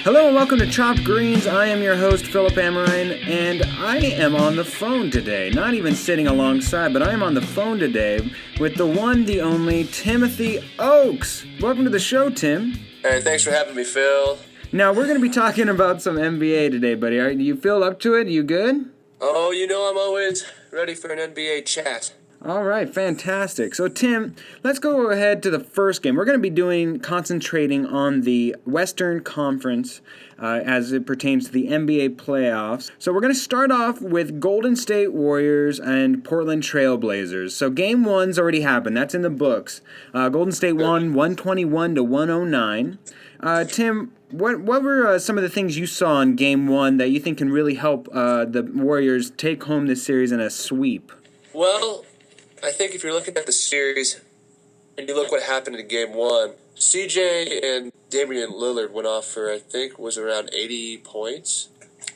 Hello and welcome to Chopped Greens. I am your host, Philip Amrine, and I am on the phone today. Not even sitting alongside, but I am on the phone today with the one, the only, Timothy Oakes. Welcome to the show, Tim. Hey, thanks for having me, Phil. Now, we're going to be talking about some NBA today, buddy. Do you feel up to it? You good? Oh, you know I'm always ready for an NBA chat. All right, fantastic. So, Tim, let's go ahead to the first game. We're going to be concentrating on the Western Conference as it pertains to the NBA playoffs. So we're going to start off with Golden State Warriors and Portland Trail Blazers. So Game 1's already happened. That's in the books. Golden State won 121-109. Tim, what were some of the things you saw in Game 1 that you think can really help the Warriors take home this series in a sweep? Well, I think if you're looking at the series and you look what happened in Game 1, CJ and Damian Lillard went off for, I think, was around 80 points.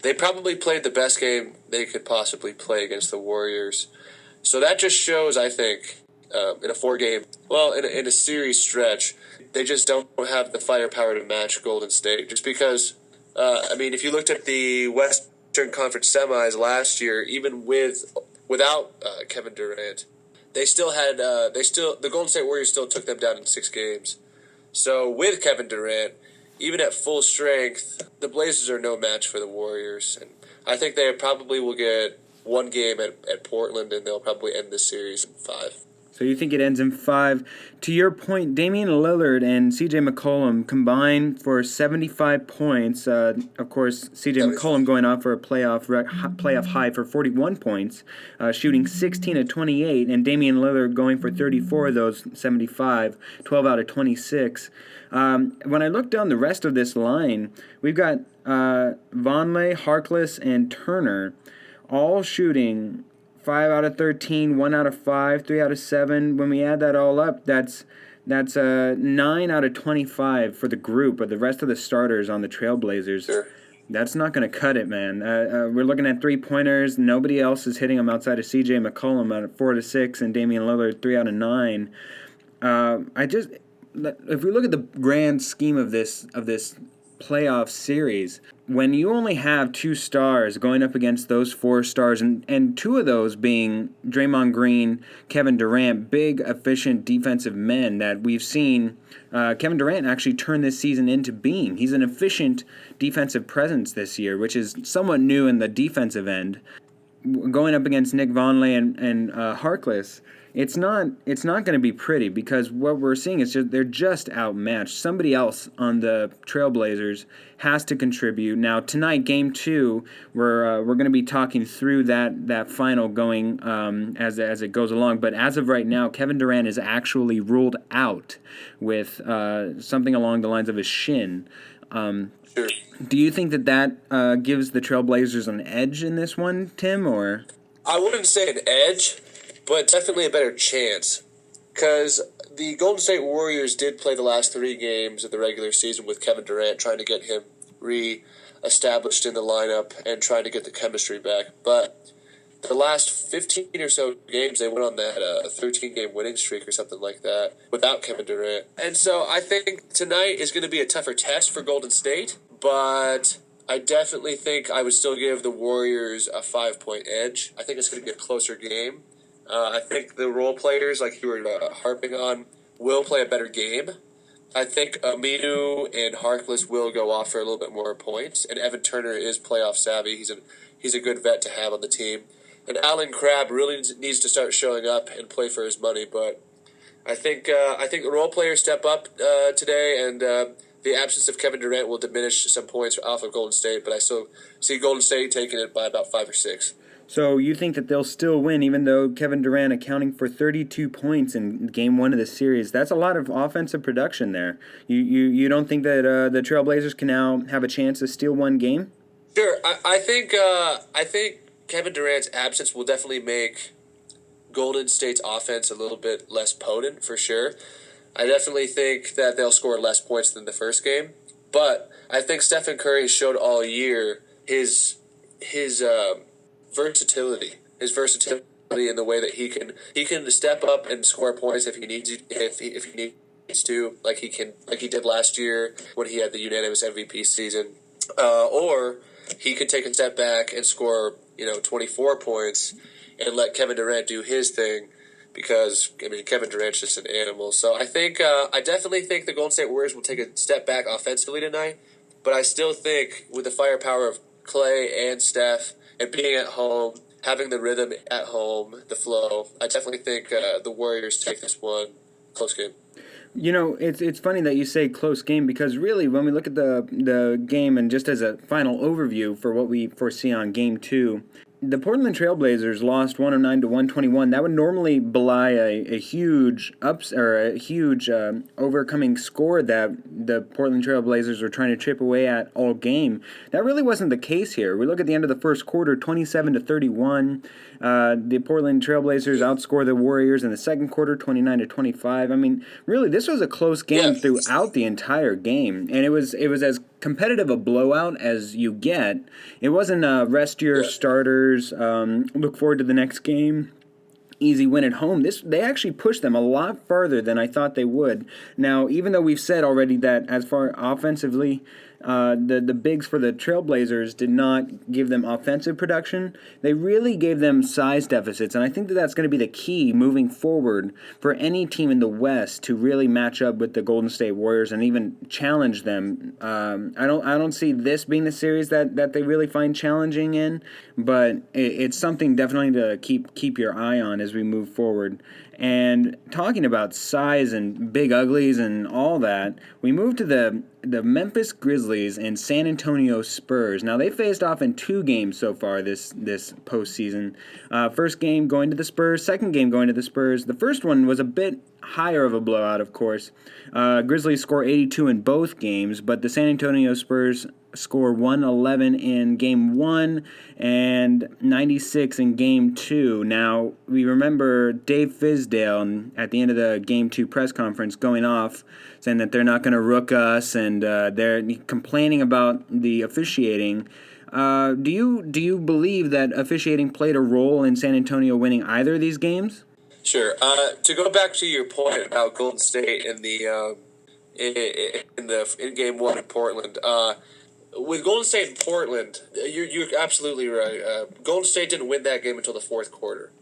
They probably played the best game they could possibly play against the Warriors. So that just shows, I think, in a in a series stretch, they just don't have the firepower to match Golden State. Just because, if you looked at the Western Conference semis last year, even without Kevin Durant, the Golden State Warriors still took them down in 6 games. So with Kevin Durant, even at full strength, the Blazers are no match for the Warriors. And I think they probably will get one game at Portland, and they'll probably end this series in 5. So you think it ends in 5. To your point, Damian Lillard and C.J. McCollum combined for 75 points. Of course, C.J. McCollum going off for a playoff high for 41 points, shooting 16 of 28, and Damian Lillard going for 34 of those 75, 12 out of 26. When I look down the rest of this line, we've got Vonleh, Harkless, and Turner all shooting 5 out of 13, 1 out of 5, 3 out of 7. When we add that all up, that's 9 out of 25 for the group, but the rest of the starters on the Trailblazers. Sure. That's not going to cut it, man. We're looking at 3-pointers. Nobody else is hitting them outside of C.J. McCollum at 4 to 6 and Damian Lillard 3 out of 9. If we look at the grand scheme of this playoff series, when you only have 2 stars going up against those 4 stars, and 2 of those being Draymond Green, Kevin Durant, big, efficient defensive men that we've seen Kevin Durant actually turn this season into being. He's an efficient defensive presence this year, which is somewhat new in the defensive end. Going up against Nick Vonleh and Harkless, it's not going to be pretty, because what we're seeing is they're just outmatched. Somebody else on the Trailblazers has to contribute. Now tonight, Game 2, we're going to be talking through that final going as it goes along. But as of right now, Kevin Durant is actually ruled out with something along the lines of his shin. Sure. Do you think that gives the Trailblazers an edge in this one, Tim, or? I wouldn't say an edge, but definitely a better chance, because the Golden State Warriors did play the last 3 games of the regular season with Kevin Durant, trying to get him re-established in the lineup and trying to get the chemistry back. But the last 15 or so games, they went on that 13-game winning streak or something like that without Kevin Durant. And so I think tonight is going to be a tougher test for Golden State, but I definitely think I would still give the Warriors a 5-point edge. I think it's going to be a closer game. I think the role players, like you were harping on, will play a better game. I think Aminu and Harkless will go off for a little bit more points, and Evan Turner is playoff savvy. He's a good vet to have on the team. And Alan Crabb really needs to start showing up and play for his money. But I think the role players step up today, and the absence of Kevin Durant will diminish some points off of Golden State. But I still see Golden State taking it by about 5 or 6. So you think that they'll still win, even though Kevin Durant accounting for 32 points in Game 1 of the series? That's a lot of offensive production there. You don't think that the Trailblazers can now have a chance to steal one game? Sure. I think Kevin Durant's absence will definitely make Golden State's offense a little bit less potent, for sure. I definitely think that they'll score less points than the first game. But I think Stephen Curry showed all year his versatility in the way that he can step up and score points if he needs to, like he did last year when he had the unanimous MVP season. or he could take a step back and score 24 points and let Kevin Durant do his thing, because Kevin Durant's just an animal. So I definitely think the Golden State Warriors will take a step back offensively tonight, but I still think with the firepower of Clay and Steph and being at home, having the rhythm at home, the flow, I definitely think the Warriors take this one close game. It's funny that you say close game, because really when we look at the game, and just as a final overview for what we foresee on Game 2, the Portland Trailblazers lost 109 to 121. That would normally belie a huge overcoming score that the Portland Trailblazers were trying to chip away at all game. That really wasn't the case here. We look at the end of the first quarter, 27 to 31. The Portland Trailblazers outscore the Warriors in the second quarter, 29 to 25. Really, this was a close game throughout the entire game, and it was as competitive a blowout as you get. It wasn't rest your starters, look forward to the next game, easy win at home. They actually pushed them a lot farther than I thought they would. Now, even though we've said already that as far offensively, the bigs for the Trailblazers did not give them offensive production, they really gave them size deficits, and I think that's going to be the key moving forward for any team in the West to really match up with the Golden State Warriors and even challenge them. I don't see this being the series that they really find challenging in, but it's something definitely to keep your eye on as we move forward. And talking about size and big uglies and all that, we move to the Memphis Grizzlies and San Antonio Spurs. Now, they faced off in 2 games so far this postseason. First game going to the Spurs, second game going to the Spurs. The first one was a bit higher of a blowout, of course. Grizzlies score 82 in both games, but the San Antonio Spurs score 111 in Game 1 and 96 in Game 2. Now, we remember Dave Fizdale at the end of the Game 2 press conference going off, saying that they're not going to rook us, and they're complaining about the officiating. Do you believe that officiating played a role in San Antonio winning either of these games? Sure. To go back to your point about Golden State in the in Game 1 in Portland, with Golden State in Portland, you're absolutely right. Golden State didn't win that game until the fourth quarter.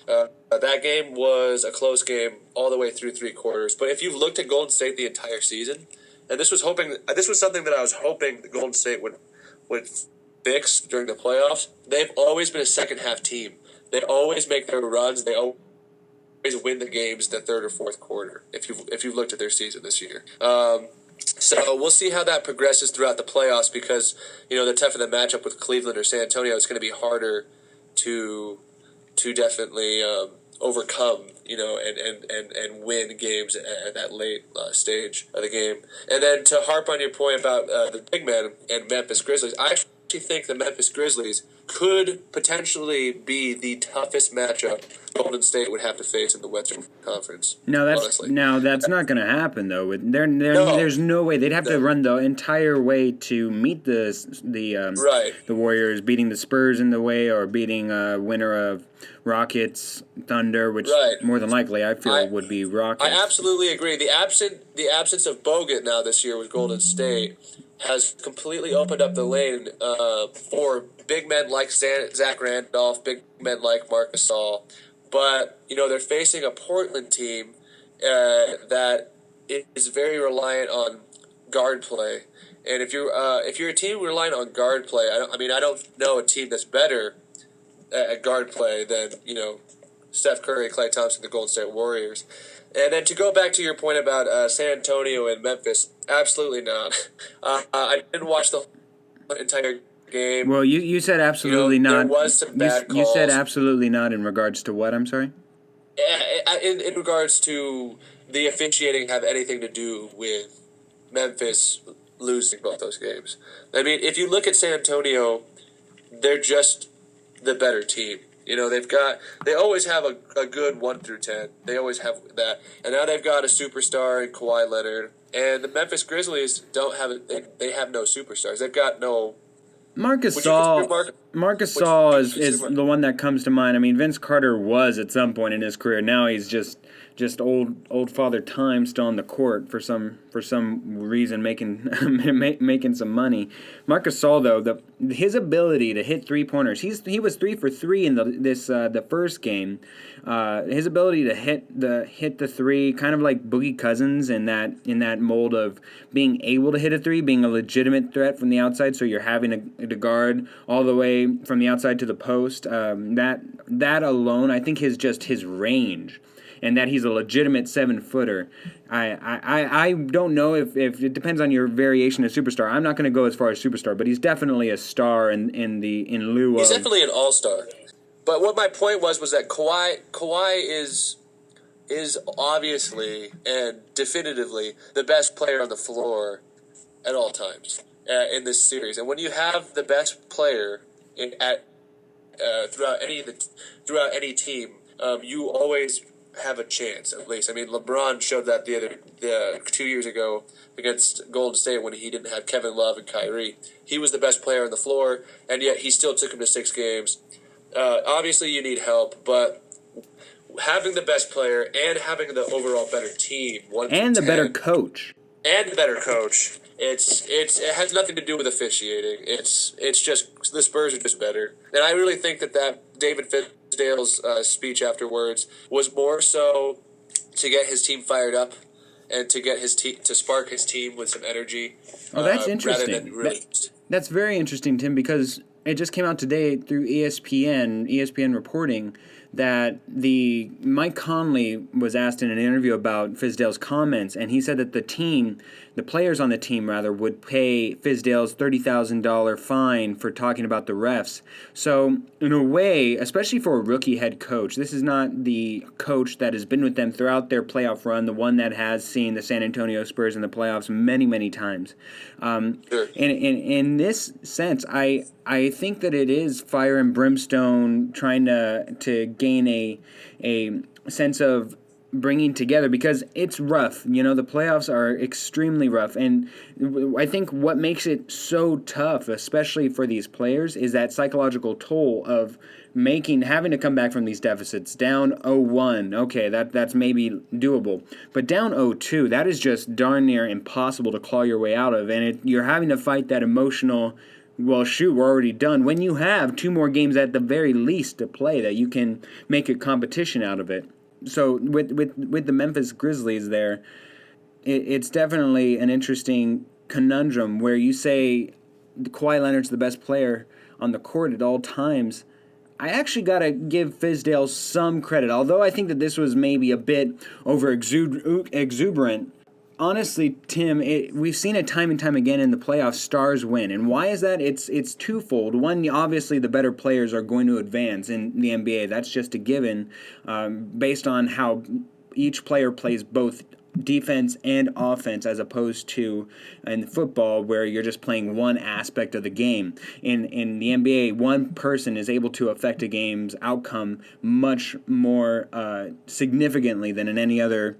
That game was a close game all the way through 3 quarters. But if you've looked at Golden State the entire season, and this was something that I was hoping the Golden State would fix during the playoffs. They've always been a second half team. They always make their runs. They always win the games the third or fourth quarter. If you've looked at their season this year. So we'll see how that progresses throughout the playoffs, because the tougher the matchup with Cleveland or San Antonio, it's going to be harder to definitely overcome, and win games at that late stage of the game. And then to harp on your point about the big men and Memphis Grizzlies, I actually think the Memphis Grizzlies could potentially be the toughest matchup Golden State would have to face in the Western Conference. That's not going to happen though. There's no way they'd have to run the entire way to meet the Warriors, beating the Spurs in the way, or beating winner of Rockets Thunder, which more than likely I feel would be Rockets. I absolutely agree. The absence of Bogut now this year with Golden State has completely opened up the lane for big men like Zach Randolph, big men like Marc Gasol. But, they're facing a Portland team that is very reliant on guard play. And if you're a team reliant on guard play, I don't know a team that's better at guard play than, Steph Curry, Klay Thompson, the Golden State Warriors. And then to go back to your point about San Antonio and Memphis, absolutely not. I didn't watch the entire game. Well, you said absolutely not. There was some bad calls. You said absolutely not in regards to what? I'm sorry? In regards to the officiating have anything to do with Memphis losing both those games. If you look at San Antonio, they're just the better team. They always have a good 1 through 10. They always have that. And now they've got a superstar in Kawhi Leonard. And the Memphis Grizzlies don't have it. They have no superstars. They've got no. Marc Gasol is the one that comes to mind. Vince Carter was at some point in his career. Now he's just just old Father Time still on the court for some reason, making making some money. Marc Gasol, though, his ability to hit 3-pointers, he was 3 for 3 in the first game. His ability to hit the three, kind of like Boogie Cousins in that mold of being able to hit a three, being a legitimate threat from the outside. So you're having to guard all the way from the outside to the post. That alone, I think, his range, and that he's a legitimate 7-footer. I don't know if it depends on your variation of superstar. I'm not going to go as far as superstar, but he's definitely a star in lieu of. He's definitely an all-star. But what my point was that Kawhi is obviously and definitively the best player on the floor at all times in this series. And when you have the best player throughout any team, you always have a chance, at least. I mean, LeBron showed that the 2 years ago against Golden State when he didn't have Kevin Love and Kyrie. He was the best player on the floor, and yet he still took him to 6 games. Obviously, you need help, but having the best player and having the overall better team, and the better coach, it has nothing to do with officiating. It's just the Spurs are just better, and I really think that David Fizdale's speech afterwards was more so to get his team fired up and to get to spark his team with some energy. Oh, that's interesting. Rather than really that's very interesting, Tim, because it just came out today through ESPN reporting that Mike Conley was asked in an interview about Fizdale's comments, and he said that the players on the team rather, would pay Fizdale's $30,000 fine for talking about the refs. So in a way, especially for a rookie head coach, this is not the coach that has been with them throughout their playoff run, the one that has seen the San Antonio Spurs in the playoffs many, many times. Sure. In this sense, I think that it is fire and brimstone trying to gain a sense of bringing together, because it's rough. The playoffs are extremely rough, and I think what makes it so tough, especially for these players, is that psychological toll of having to come back from these deficits. Down 0-1, okay, that's maybe doable, but down 0-2, that is just darn near impossible to claw your way out of, and you're having to fight that emotional, well, shoot, we're already done, when you have 2 more games at the very least to play that you can make a competition out of it. So with the Memphis Grizzlies there, it's definitely an interesting conundrum where you say Kawhi Leonard's the best player on the court at all times. I actually got to give Fizdale some credit, although I think that this was maybe a bit over exuberant. Honestly, Tim, we've seen it time and time again in the playoffs, stars win. And why is that? It's twofold. One, obviously the better players are going to advance in the NBA. That's just a given based on how each player plays both defense and offense, as opposed to in football where you're just playing one aspect of the game. In the NBA, one person is able to affect a game's outcome much more significantly than in any other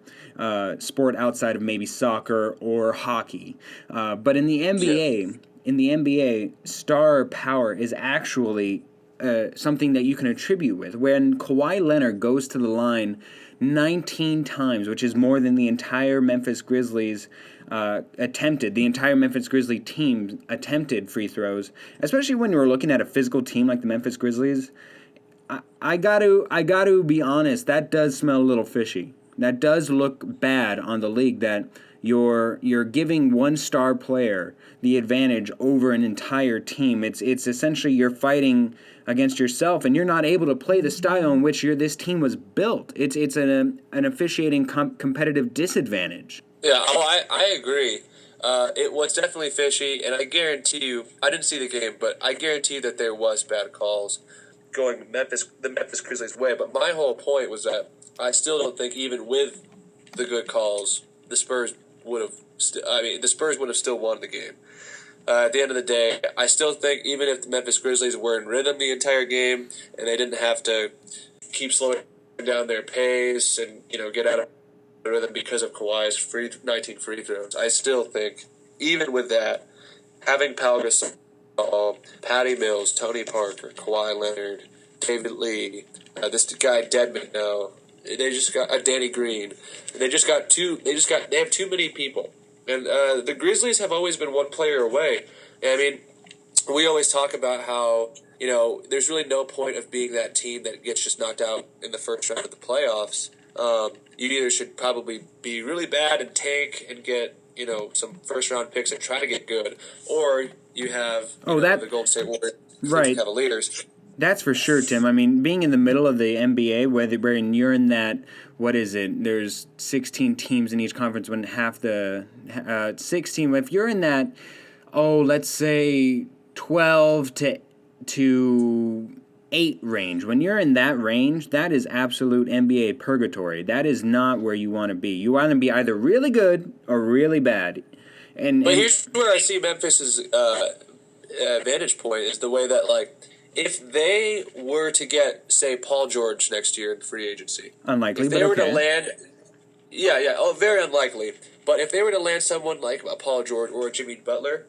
sport outside of maybe soccer or hockey. But in the NBA, star power is actually something that you can attribute with. When Kawhi Leonard goes to the line 19 times, which is more than the entire Memphis Grizzlies the entire Memphis Grizzlies team attempted free throws, especially when you're looking at a physical team like the Memphis Grizzlies. I got to be honest, that does smell a little fishy. That does look bad on the league, that you're giving one star player the advantage over an entire team. It's essentially you're fighting against yourself, and you're not able to play the style in which this team was built. It's an officiating competitive disadvantage. Yeah, I agree. It was definitely fishy, and I guarantee you, I didn't see the game, but I guarantee you that there was bad calls going the Memphis Grizzlies' way. But my whole point was that I still don't think, even with the good calls, the Spurs would have still won the game. At the end of the day, I still think even if the Memphis Grizzlies were in rhythm the entire game and they didn't have to keep slowing down their pace and get out of rhythm because of Kawhi's 19 free throws, I still think even with that, having Pau Gasol, Patty Mills, Tony Parker, Kawhi Leonard, David Lee, this guy Dedmon now, They just got a Danny Green. They just got two. They have too many people, and the Grizzlies have always been one player away. And, I mean, we always talk about how there's really no point of being that team that gets just knocked out in the first round of the playoffs. You either should probably be really bad and tank and get some first round picks and try to get good, or you have the Golden State Warriors, right. Cavaliers. That's for sure, Tim. I mean, being in the middle of the NBA, where you're in that, what is it? There's 16 teams in each conference. When half the 16, if you're in that, let's say 12 to 8 range. When you're in that range, that is absolute NBA purgatory. That is not where you want to be. You want to be either really good or really bad. But here's where I see Memphis's vantage point is the way that if they were to get, say, Paul George next year in free agency, unlikely, if they were to land, very unlikely. But if they were to land someone like a Paul George or a Jimmy Butler,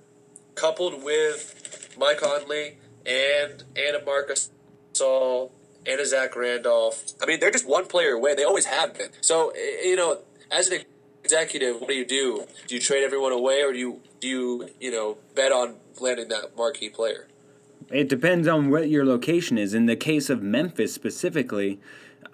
coupled with Mike Conley and a Marcus Gasol and a Zach Randolph, I mean, they're just one player away. They always have been. So, as an executive, what do? Do you trade everyone away, or do you bet on landing that marquee player? It depends on what your location is. In the case of Memphis specifically,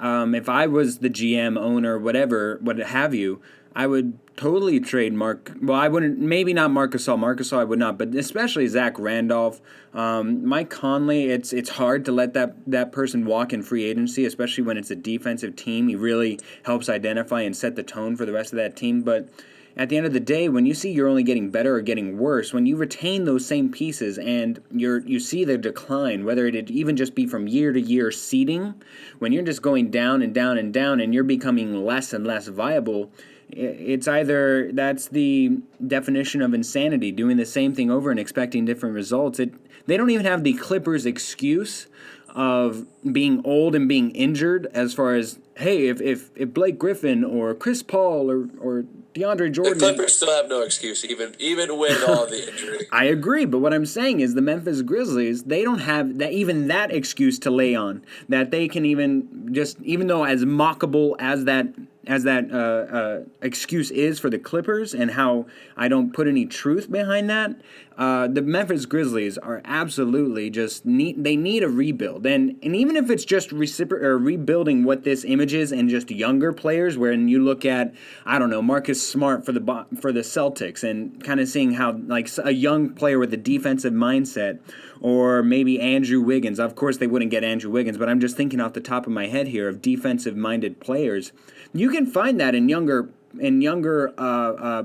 if I was the GM, owner, whatever, what have you, I would totally trade I wouldn't, maybe not Marc Gasol. Marc Gasol I would not, but especially Zach Randolph. Mike Conley, it's hard to let that person walk in free agency, especially when it's a defensive team. He really helps identify and set the tone for the rest of that team. But at the end of the day, when you see you're only getting better or getting worse, when you retain those same pieces and you see the decline, whether it even just be from year to year seeding, when you're just going down and down and down and you're becoming less and less viable, it's either that's the definition of insanity, doing the same thing over and expecting different results. They don't even have the Clippers' excuse of being old and being injured as far as, hey, if Blake Griffin or Chris Paul or DeAndre Jordan... The Clippers still have no excuse, even with all the injury. I agree, but what I'm saying is the Memphis Grizzlies, they don't have that excuse to lay on, that they can even though as mockable as that excuse is for the Clippers and how I don't put any truth behind that, the Memphis Grizzlies are absolutely they need a rebuild. And even if it's just rebuilding what this image is and just younger players, when you look at, I don't know, Marcus Smart for the Celtics and kind of seeing how a young player with a defensive mindset, or maybe Andrew Wiggins. Of course, they wouldn't get Andrew Wiggins, but I'm just thinking off the top of my head here of defensive-minded players. You can find that in younger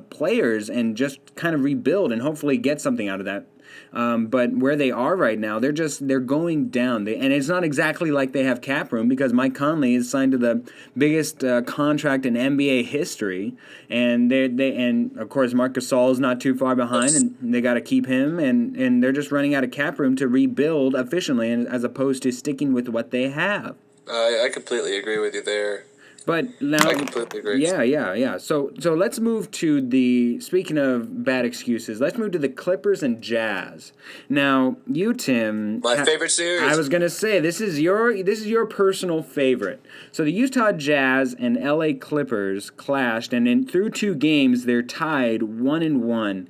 players and just kind of rebuild and hopefully get something out of that. But where they are right now, they're going down. And it's not exactly like they have cap room because Mike Conley is signed to the biggest contract in NBA history, and and of course Marc Gasol is not too far behind, and they got to keep him, and they're just running out of cap room to rebuild efficiently, as opposed to sticking with what they have. I completely agree with you there. But now, I completely agree. Yeah. So let's move to speaking of bad excuses, let's move to the Clippers and Jazz. Now, you, Tim, my favorite series. I was gonna say this is your personal favorite. So the Utah Jazz and LA Clippers clashed, and through 2 games they're tied 1-1.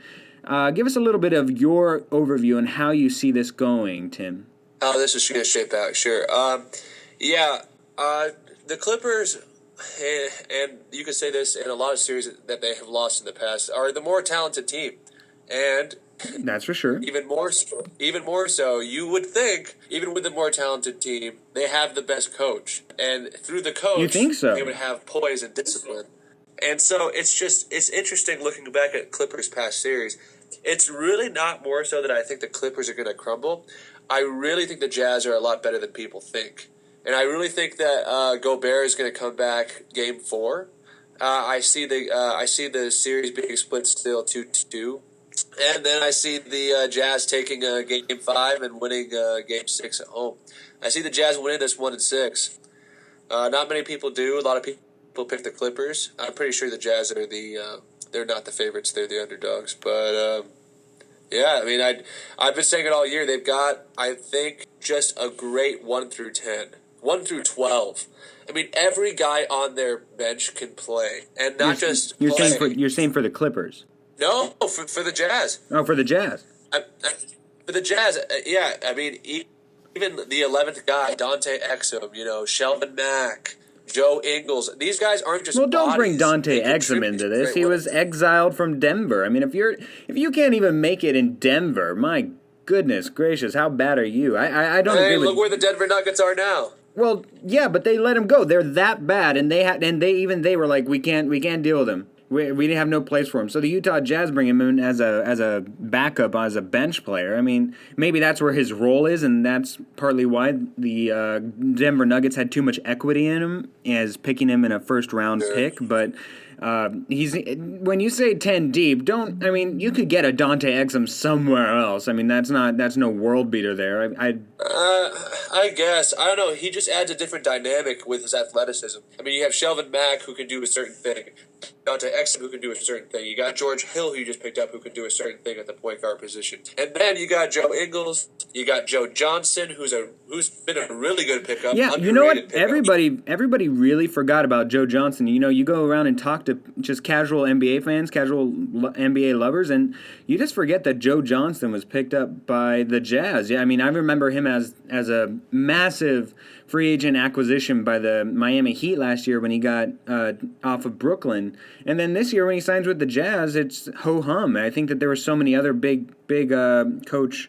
Give us a little bit of your overview on how you see this going, Tim. How this is going to shape out, sure. The Clippers, and you could say this in a lot of series that they have lost in the past, are the more talented team. And that's for sure. Even more so, you would think, even with the more talented team, they have the best coach. And through the coach, you think so? They would have poise and discipline. And so it's interesting looking back at Clippers' past series. It's really not more so that I think the Clippers are going to crumble. I really think the Jazz are a lot better than people think. And I really think that Gobert is going to come back Game 4. I see the series being split still 2-2. And then I see the Jazz taking Game 5 and winning Game 6 at home. I see the Jazz winning this 1-6. Not many people do. A lot of people pick the Clippers. I'm pretty sure the Jazz are they're not the favorites. They're the underdogs. But yeah, I mean, I've been saying it all year. They've got, I think, just a great 1 through 10. 1 through 12. I mean, every guy on their bench can play, and not You're play. saying for the Clippers. No, for the Jazz. Oh, for the Jazz. For the Jazz, yeah. I mean, even the 11th guy, Dante Exum, Shelvin Mack, Joe Ingles. These guys aren't just. Well, don't bring bodies. Dante They Exum contribute into this. great He well. was exiled from Denver. I mean, if you can't even make it in Denver, my goodness gracious, how bad are you? I don't agree with. Look where the Denver Nuggets are now. Well, yeah, but they let him go. They're that bad, and they were like, we can't deal with him. We have no place for him. So the Utah Jazz bring him in as a backup, as a bench player. I mean, maybe that's where his role is, and that's partly why the Denver Nuggets had too much equity in him as picking him in a first round pick. But he's when you say 10 deep, you could get a Dante Exum somewhere else. I mean, that's no world beater there. I guess. I don't know. He just adds a different dynamic with his athleticism. I mean, you have Shelvin Mack, who can do a certain thing. Dante Exum, who can do a certain thing. You got George Hill, who you just picked up, who can do a certain thing at the point guard position. And then you got Joe Ingles. You got Joe Johnson, who's been a really good pickup. Yeah, you know what? Everybody really forgot about Joe Johnson. You go around and talk to just casual NBA fans, casual NBA lovers, and you just forget that Joe Johnson was picked up by the Jazz. Yeah, I mean, I remember him as a massive free agent acquisition by the Miami Heat last year when he got off of Brooklyn. And then this year when he signs with the Jazz, it's ho-hum. I think that there were so many other big big contract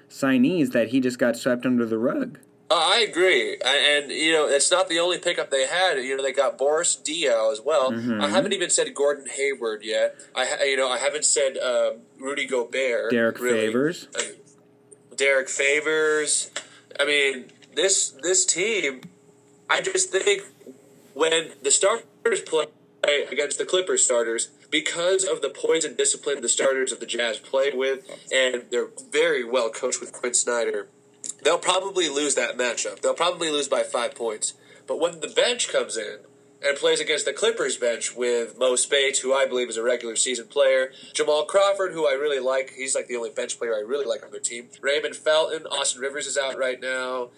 signees that he just got swept under the rug. I agree, and it's not the only pickup they had. They got Boris Diaw as well. Mm-hmm. I haven't even said Gordon Hayward yet. I haven't said Rudy Gobert. Derek Favors. Derek Favors. I mean, this team. I just think when the starters play against the Clippers starters, because of the poise and discipline the starters of the Jazz play with, and they're very well coached with Quinn Snyder, they'll probably lose that matchup. They'll probably lose by 5 points. But when the bench comes in and plays against the Clippers bench with Mo Spates, who I believe is a regular season player, Jamal Crawford, who I really like, he's like the only bench player I really like on their team, Raymond Felton, Austin Rivers is out right now.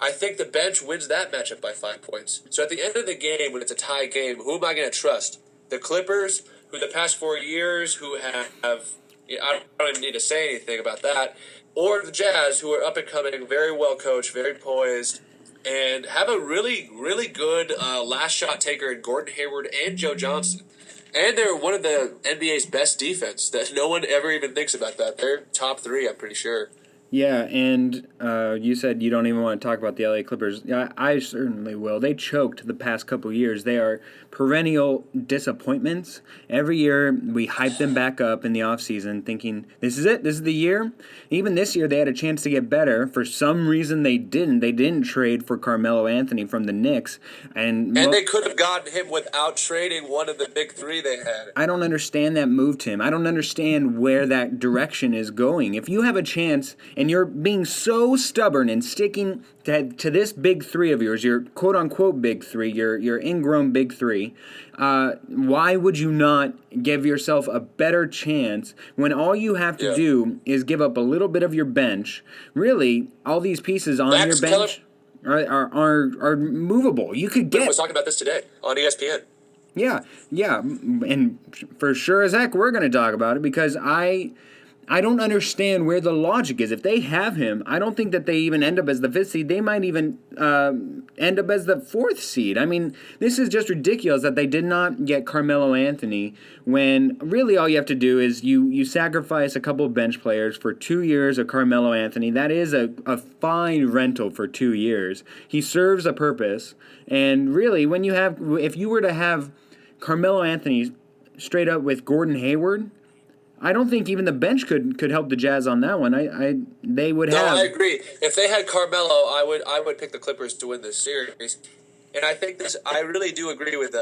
I think the bench wins that matchup by 5 points. So at the end of the game, when it's a tie game, who am I going to trust? The Clippers, who the past 4 years, who have I don't even need to say anything about that, or the Jazz, who are up and coming, very well coached, very poised, and have a really, really good last shot taker in Gordon Hayward and Joe Johnson. And they're one of the NBA's best defense. That no one ever even thinks about that. They're top 3, I'm pretty sure. Yeah, and you said you don't even want to talk about the LA Clippers. Yeah, I certainly will. They choked the past couple years. They are perennial disappointments. Every year we hype them back up in the offseason thinking, this is it, this is the year. Even this year they had a chance to get better. For some reason they didn't. They didn't trade for Carmelo Anthony from the Knicks. And they could have gotten him without trading one of the big 3 they had. I don't understand that move, Tim. I don't understand where that direction is going. If you have a chance and you're being so stubborn and sticking to this big 3 of yours, your quote-unquote big 3, your ingrown big 3, why would you not give yourself a better chance when all you have to do is give up a little bit of your bench? Really, all these pieces on your bench are movable. You could get... I was talking about this today on ESPN. Yeah, and for sure as heck, we're going to talk about it because I don't understand where the logic is. If they have him, I don't think that they even end up as the 5th seed. They might even end up as the 4th seed. I mean, this is just ridiculous that they did not get Carmelo Anthony when really all you have to do is you sacrifice a couple of bench players for 2 years of Carmelo Anthony. That is a fine rental for 2 years. He serves a purpose. And really, if you were to have Carmelo Anthony straight up with Gordon Hayward, I don't think even the bench could help the Jazz on that one. They would have. No, I agree. If they had Carmelo, I would pick the Clippers to win this series. And I think I really do agree with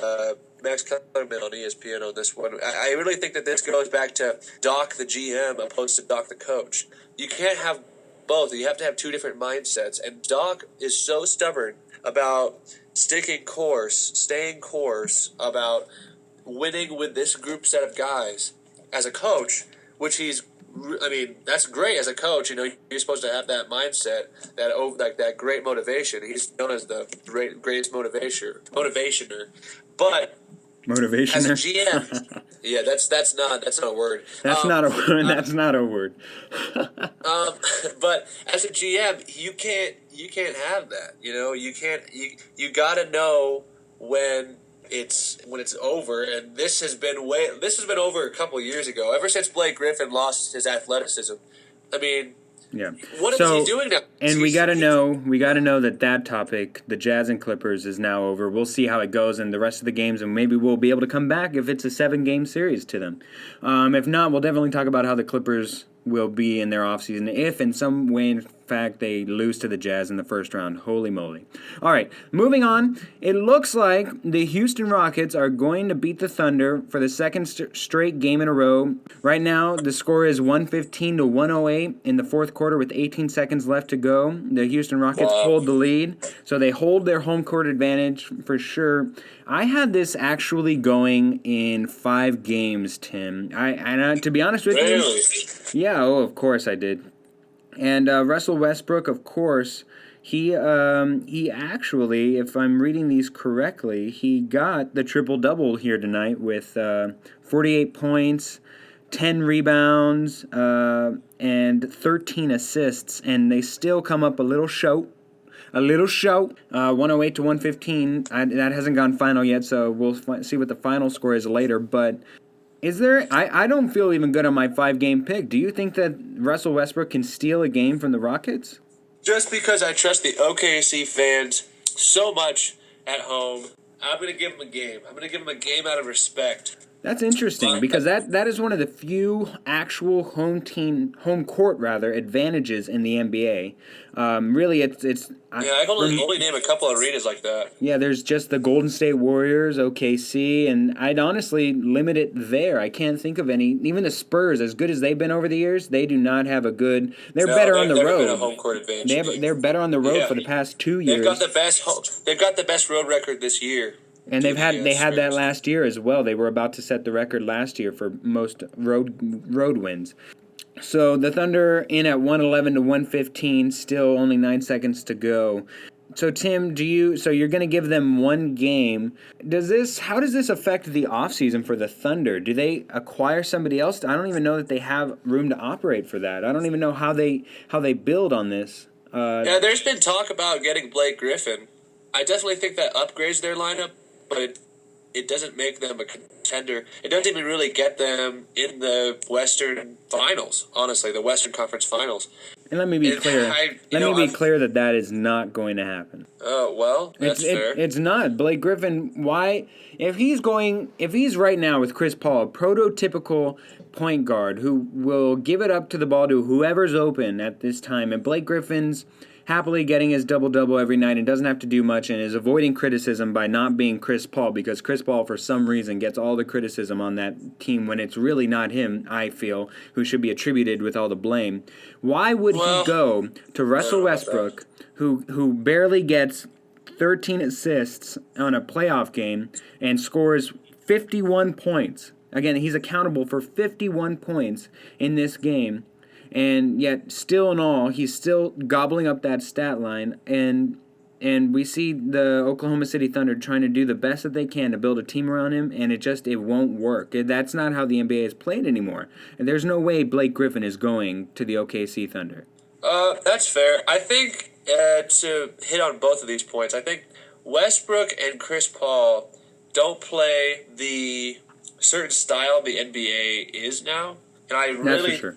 Max Kellerman on ESPN on this one. I really think that this goes back to Doc the GM opposed to Doc the coach. You can't have both. You have to have 2 different mindsets. And Doc is so stubborn about staying course, about winning with this group set of guys as a coach, which he's I mean, that's great as a coach. You're supposed to have that mindset, that great motivation. He's known as the greatest motivationer. But as a Motivationer. GM, yeah, that's not a word. That's not a word. That's not a word. But as a GM, you can't have that. You gotta know when it's over, and this has been over a couple years ago. Ever since Blake Griffin lost his athleticism, I mean, Yeah. what is he doing now? And we got to know that topic, the Jazz and Clippers, is now over. We'll see how it goes in the rest of the games, and maybe we'll be able to come back if it's a 7-game series to them. If not, we'll definitely talk about how the Clippers will be in their offseason if in some way, in fact, they lose to the Jazz in the first round. Holy moly. All right, moving on. It looks like the Houston Rockets are going to beat the Thunder for the second straight game in a row. Right now, the score is 115-108 in the fourth quarter with 18 seconds left to go. The Houston Rockets hold the lead, so they hold their home court advantage for sure. I had this actually going in 5 games, Tim. To be honest with Really? you, yeah, of course I did. And Russell Westbrook, of course, he actually, if I'm reading these correctly, he got the triple-double here tonight with 48 points, 10 rebounds, and 13 assists, and they still come up a little short. 108 to 115. That hasn't gone final yet, so we'll see what the final score is later. But I don't feel even good on my 5-game pick. Do you think that Russell Westbrook can steal a game from the Rockets? Just because I trust the OKC fans so much at home, I'm going to give them a game. I'm going to give them a game out of respect. That's interesting because that is one of the few actual home court advantages in the NBA. Really, it's. I can only name a couple arenas like that. Yeah, there's just the Golden State Warriors, OKC, and I'd honestly limit it there. I can't think of any. Even the Spurs, as good as they've been over the years, they do not have a good. They're better on the road. Been a home court advantage. They're better on the road for the past 2 years. They've got the best road record this year. And they had that last year as well. They were about to set the record last year for most road wins. So the Thunder in at 111 to 115, still only 9 seconds to go. So Tim, you're going to give them 1 game. How does this affect the offseason for the Thunder? Do they acquire somebody else? I don't even know that they have room to operate for that. I don't even know how they build on this. There's been talk about getting Blake Griffin. I definitely think that upgrades their lineup, but it doesn't make them a contender. It doesn't even really get them in the Western Finals, honestly, the Western Conference Finals. And let me be clear. Clear that is not going to happen. Oh, well, that's fair. It's not. Blake Griffin, why? If he's right now with Chris Paul, a prototypical point guard who will give it up to the ball to whoever's open at this time, and Blake Griffin's happily getting his double-double every night and doesn't have to do much and is avoiding criticism by not being Chris Paul because Chris Paul, for some reason, gets all the criticism on that team when it's really not him, I feel, who should be attributed with all the blame. Why would he go to Russell Westbrook, who barely gets 13 assists on a playoff game and scores 51 points? Again, he's accountable for 51 points in this game. And yet, still in all, he's still gobbling up that stat line, and we see the Oklahoma City Thunder trying to do the best that they can to build a team around him, and it won't work. That's not how the NBA is played anymore. And there's no way Blake Griffin is going to the OKC Thunder. That's fair. I think to hit on both of these points, I think Westbrook and Chris Paul don't play the certain style the NBA is now, and That's for sure.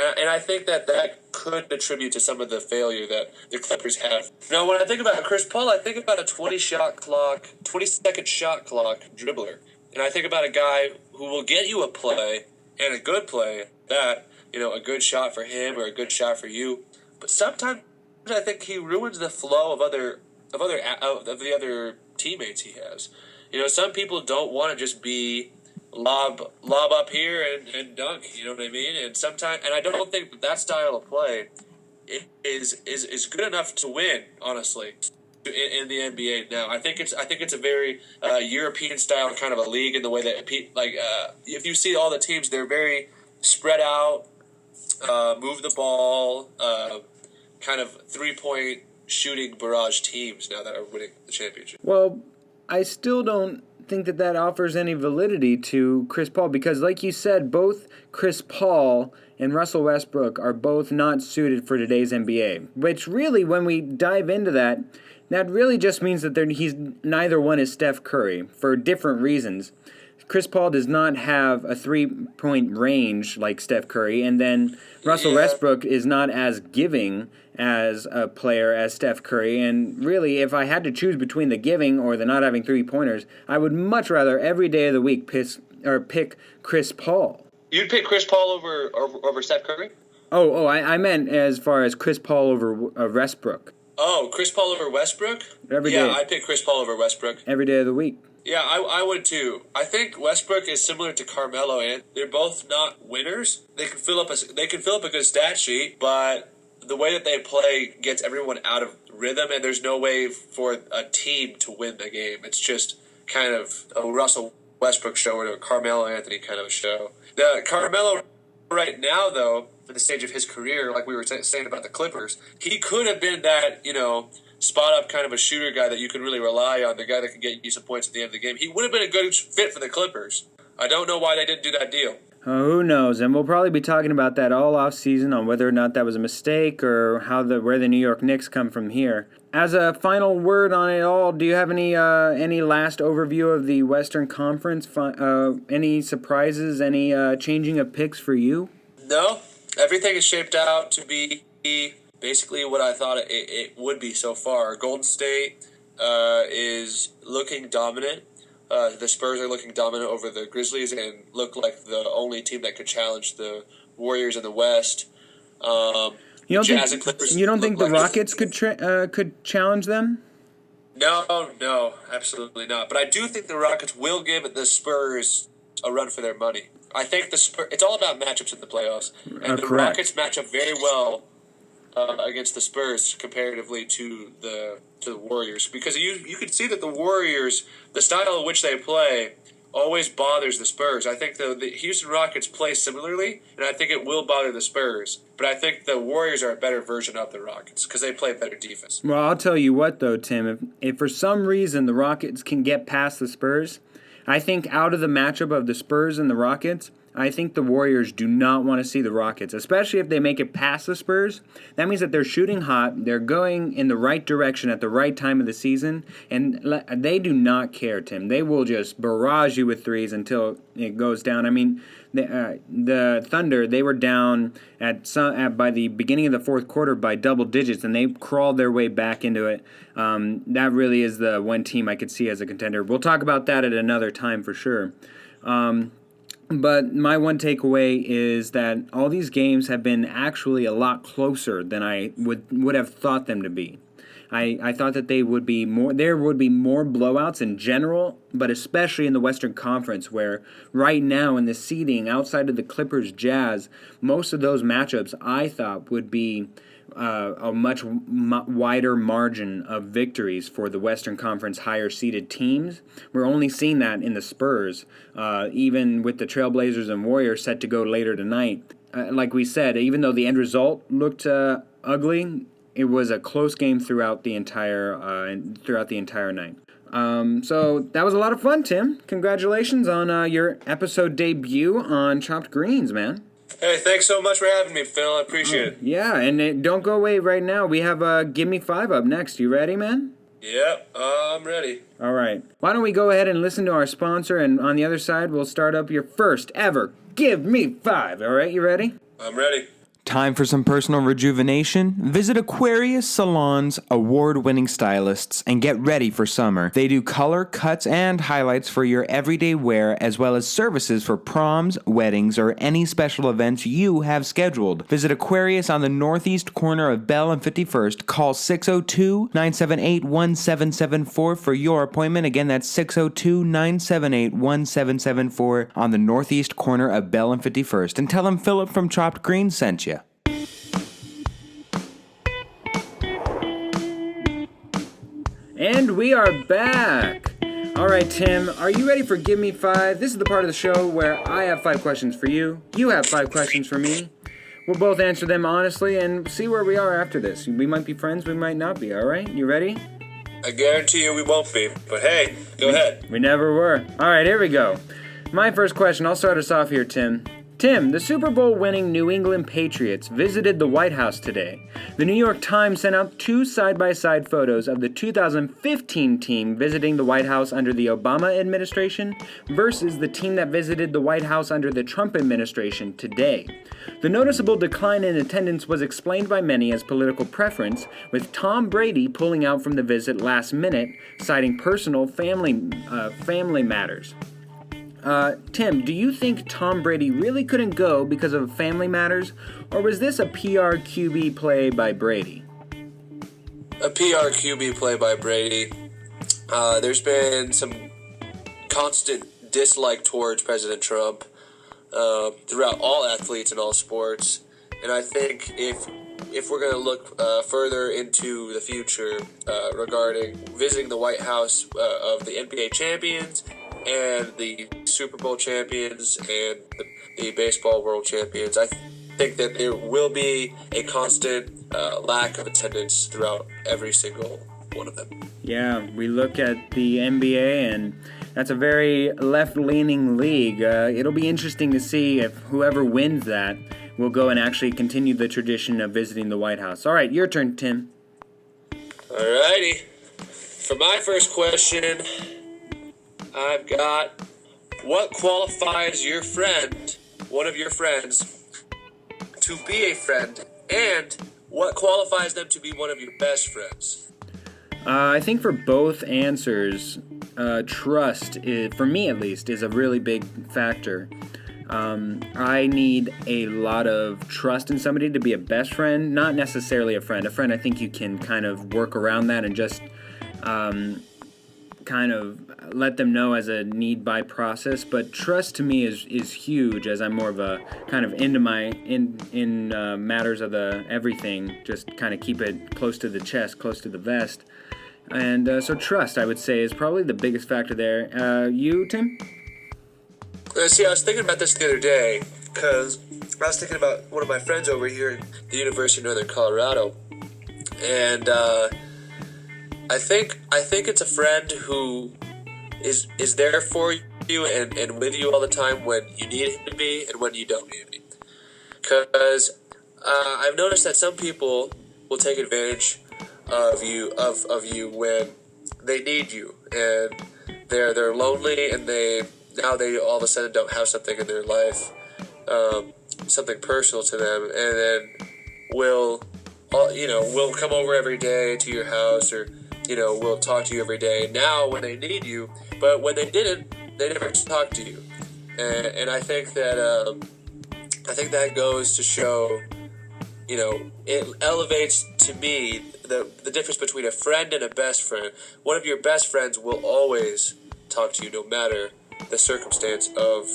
I think that could attribute to some of the failure that the Clippers have. Now, when I think about Chris Paul, I think about a 20-second shot clock dribbler. And I think about a guy who will get you a play, and a good play, a good shot for him or a good shot for you. But sometimes I think he ruins the flow of the other teammates he has. Some people don't want to just be lob up here and dunk, you know what I mean? And sometimes, and I don't think that style of play is good enough to win, honestly, in the NBA now. I think it's a very European style kind of a league in the way that if you see all the teams, they're very spread out. move the ball, kind of 3-point shooting barrage teams now that are winning the championship. Well, I still don't think that offers any validity to Chris Paul because, like you said, both Chris Paul and Russell Westbrook are both not suited for today's NBA, which really, when we dive into that really just means that neither one is Steph Curry for different reasons. Chris Paul does not have a 3-point range like Steph Curry, and then Russell Westbrook is not as giving as a player as Steph Curry. And really, if I had to choose between the giving or the not having 3-pointers, I would much rather every day of the week pick Chris Paul. You'd pick Chris Paul over Steph Curry? I meant as far as Chris Paul over Westbrook. Oh, Chris Paul over Westbrook? Every day. Yeah, I'd pick Chris Paul over Westbrook. Every day of the week. Yeah, I would too. I think Westbrook is similar to Carmelo, and they're both not winners. They can fill up a good stat sheet, but the way that they play gets everyone out of rhythm, and there's no way for a team to win the game. It's just kind of a Russell Westbrook show or a Carmelo Anthony kind of a show. The Carmelo right now, though, at the stage of his career, like we were saying about the Clippers, he could have been that, spot up kind of a shooter guy that you can really rely on, the guy that can get you some points at the end of the game. He would have been a good fit for the Clippers. I don't know why they didn't do that deal. Who knows? And we'll probably be talking about that all off season on whether or not that was a mistake or where the New York Knicks come from here. As a final word on it all, do you have any last overview of the Western Conference? Any surprises? Any changing of picks for you? No, everything is shaped out to be basically what I thought it would be so far. Golden State is looking dominant. The Spurs are looking dominant over the Grizzlies and look like the only team that could challenge the Warriors in the West. You don't think the Rockets could challenge them? No, absolutely not. But I do think the Rockets will give the Spurs a run for their money. I think the Spurs. It's all about matchups in the playoffs, and the correct. Rockets match up very well against the Spurs comparatively to the Warriors, because you can see that the Warriors, the style in which they play, always bothers the Spurs. I think the Houston Rockets play similarly, and I think it will bother the Spurs. But I think the Warriors are a better version of the Rockets because they play better defense. Well, I'll tell you what, though, Tim. If for some reason the Rockets can get past the Spurs, I think out of the matchup of the Spurs and the Rockets, I think the Warriors do not want to see the Rockets, especially if they make it past the Spurs. That means that they're shooting hot, they're going in the right direction at the right time of the season, and they do not care, Tim. They will just barrage you with threes until it goes down. I mean, the Thunder, they were down by the beginning of the fourth quarter by double digits, and they crawled their way back into it. That really is the one team I could see as a contender. We'll talk about that at another time for sure. But my one takeaway is that all these games have been actually a lot closer than I would have thought them to be. I thought that there would be more blowouts in general, but especially in the Western Conference, where right now in the seeding outside of the Clippers Jazz, most of those matchups I thought would be a much wider margin of victories for the Western Conference higher-seeded teams. We're only seeing that in the Spurs, even with the Trailblazers and Warriors set to go later tonight. Like we said, even though the end result looked ugly, it was a close game throughout the entire night. So that was a lot of fun, Tim. Congratulations on your episode debut on Chopped Greens, man. Hey, thanks so much for having me, Phil. I appreciate it. Yeah, and don't go away right now. We have Give Me 5 up next. You ready, man? Yep, I'm ready. All right. Why don't we go ahead and listen to our sponsor, and on the other side, we'll start up your first ever Give Me 5. All right, you ready? I'm ready. Time for some personal rejuvenation? Visit Aquarius Salon's award-winning stylists and get ready for summer. They do color, cuts, and highlights for your everyday wear, as well as services for proms, weddings, or any special events you have scheduled. Visit Aquarius on the northeast corner of Bell and 51st. Call 602-978-1774 for your appointment. Again, that's 602-978-1774 on the northeast corner of Bell and 51st. And tell them Philip from Chopped Greens sent you. And we are back. All right, Tim, are you ready for Give Me 5? This is the part of the show where I have 5 questions for you. You have 5 questions for me. We'll both answer them honestly and see where we are after this. We might be friends, we might not be, all right? You ready? I guarantee you we won't be, but hey, go ahead. We never were. All right, here we go. My first question, I'll start us off here, Tim. Tim, the Super Bowl winning New England Patriots visited the White House today. The New York Times sent out 2 side-by-side photos of the 2015 team visiting the White House under the Obama administration versus the team that visited the White House under the Trump administration today. The noticeable decline in attendance was explained by many as political preference, with Tom Brady pulling out from the visit last minute, citing personal family matters. Tim, do you think Tom Brady really couldn't go because of family matters, or was this a PR QB play by Brady? A PR QB play by Brady. There's been some constant dislike towards President Trump throughout all athletes and all sports, and I think if we're going to look further into the future regarding visiting the White House of the NBA champions and the Super Bowl champions and the baseball world champions, I think that there will be a constant lack of attendance throughout every single one of them. Yeah, we look at the NBA, and that's a very left-leaning league. It'll be interesting to see if whoever wins that will go and actually continue the tradition of visiting the White House. All right, your turn, Tim. Alrighty. For my first question, I've got, what qualifies your friend, one of your friends, to be a friend, and what qualifies them to be one of your best friends? I think for both answers, trust, for me at least, is a really big factor. I need a lot of trust in somebody to be a best friend, not necessarily a friend. A friend, I think you can kind of work around that and just kind of let them know as a need by process, but trust to me is huge, as I'm more of a kind of into matters of the everything, just kind of keep it close to the chest, close to the vest, and so trust, I would say, is probably the biggest factor there. You, Tim? See, I was thinking about this the other day, because I was thinking about one of my friends over here at the University of Northern Colorado, and I think it's a friend who is there for you and with you all the time when you need him to be and when you don't need him to be. Because I've noticed that some people will take advantage of you when they need you, and they're lonely, and they all of a sudden don't have something in their life, something personal to them, and then will come over every day to your house, or will talk to you every day now when they need you, but when they didn't, they never talked to you. And I think that goes to show, it elevates to me the difference between a friend and a best friend. One of your best friends will always talk to you no matter the circumstance of,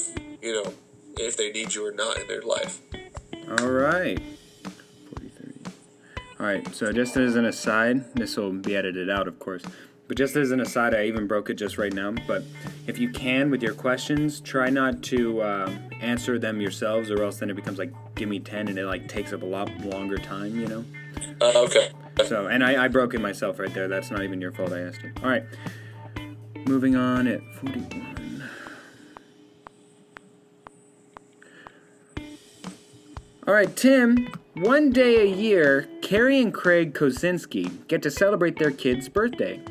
if they need you or not in their life. All right. All right, so just as an aside, this will be edited out, of course, but just as an aside, I even broke it just right now, but if you can, with your questions, try not to answer them yourselves, or else then it becomes like, give me 10, and it takes up a lot longer time, Okay. So, and I broke it myself right there. That's not even your fault, I asked you. All right, moving on at 41. All right, Tim, one day a year, Carrie and Craig Kosinski get to celebrate their kid's birthday.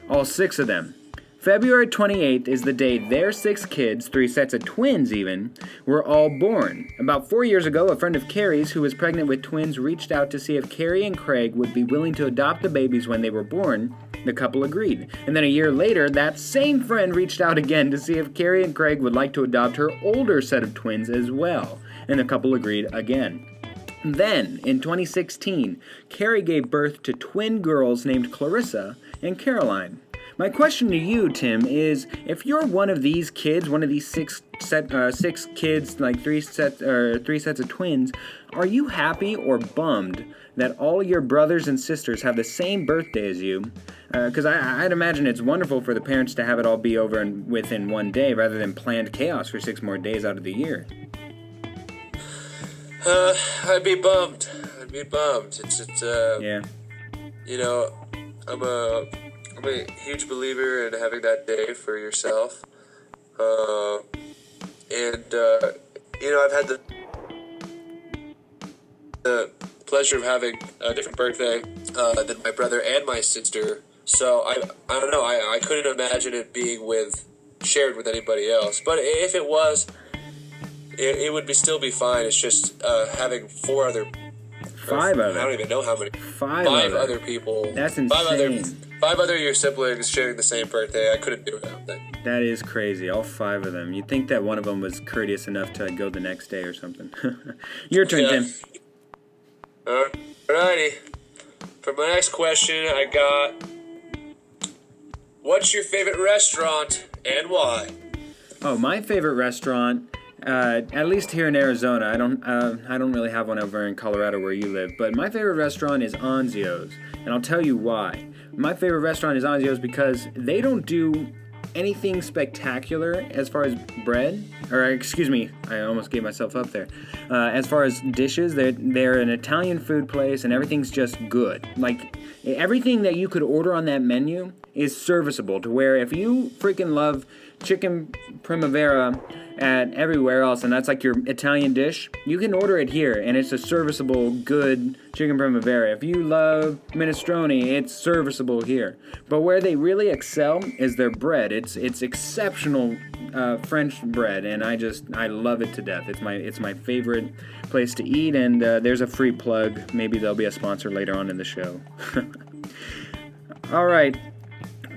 All 6 of them. February 28th is the day their 6 kids, 3 sets of twins even, were all born. About 4 years ago, a friend of Carrie's who was pregnant with twins reached out to see if Carrie and Craig would be willing to adopt the babies when they were born. The couple agreed. And then a year later, that same friend reached out again to see if Carrie and Craig would like to adopt her older set of twins as well. And the couple agreed again. Then, in 2016, Carrie gave birth to twin girls named Clarissa and Caroline. My question to you, Tim, is if you're one of these kids, one of these six kids, like three sets of twins, are you happy or bummed that all your brothers and sisters have the same birthday as you? Because I'd imagine it's wonderful for the parents to have it all be over and within one day rather than planned chaos for 6 more days out of the year. I'd be bummed. It's Yeah. you know, I'm a huge believer in having that day for yourself. I've had the pleasure of having a different birthday than my brother and my sister. So I don't know. I couldn't imagine it being shared with anybody else. But if it was, it would still be fine. It's just having Five I other. don't even know how many. Five Other people. That's insane. Five other your siblings sharing the same birthday. I couldn't do it. I don't think. That is crazy. All five of them. You'd think that one of them was courteous enough to go the next day or something. Your turn, Tim. Alrighty. For my next question, I got, what's your favorite restaurant and why? Oh, my favorite restaurant, at least here in Arizona. I don't really have one over in Colorado where you live, but my favorite restaurant is Anzio's, and I'll tell you why. My favorite restaurant is Anzio's because they don't do anything spectacular as far as bread, or excuse me, I almost gave myself up there. As far as dishes, they're an Italian food place, and everything's just good. Like, everything that you could order on that menu is serviceable to where if you freaking love chicken primavera at everywhere else, and that's like your Italian dish, you can order it here, and it's a serviceable, good chicken primavera. If you love minestrone, it's serviceable here. But where they really excel is their bread. It's exceptional French bread, and I love it to death. It's my favorite place to eat, and there's a free plug. Maybe there'll be a sponsor later on in the show. All right,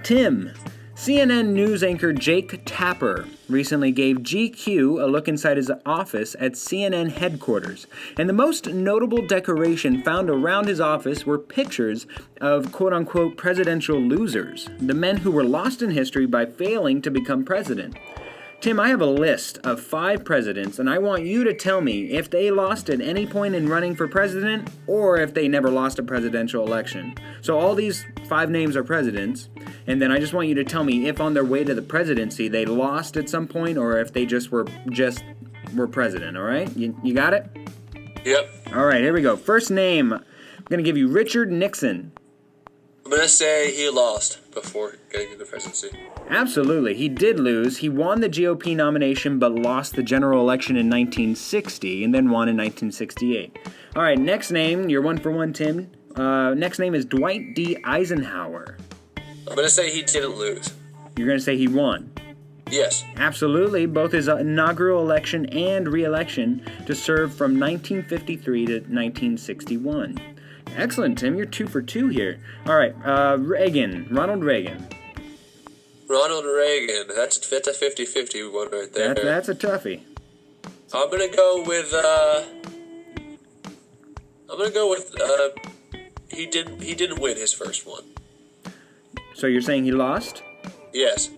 Tim. CNN news anchor Jake Tapper recently gave GQ a look inside his office at CNN headquarters, and the most notable decoration found around his office were pictures of quote-unquote presidential losers, the men who were lost in history by failing to become president. Tim, I have a list of 5 presidents, and I want you to tell me if they lost at any point in running for president or if they never lost a presidential election. So all these 5 names are presidents, and then I just want you to tell me if on their way to the presidency they lost at some point or if they just were president, all right? You got it? Yep. All right, here we go. First name, I'm going to give you Richard Nixon. I'm going to say he lost before getting into the presidency. Absolutely. He did lose. He won the GOP nomination but lost the general election in 1960 and then won in 1968. All right, next name. You're 1 for 1, Tim. Next name is Dwight D. Eisenhower. I'm going to say he didn't lose. You're going to say he won. Yes. Absolutely. Both his inaugural election and re-election to serve from 1953 to 1961. Excellent, Tim. You're 2 for 2 here. All right, Reagan. Ronald Reagan. Ronald Reagan. That's a 50-50 one right there. That's a toughie. I'm gonna go with. He didn't win his first one. So you're saying he lost? Yes.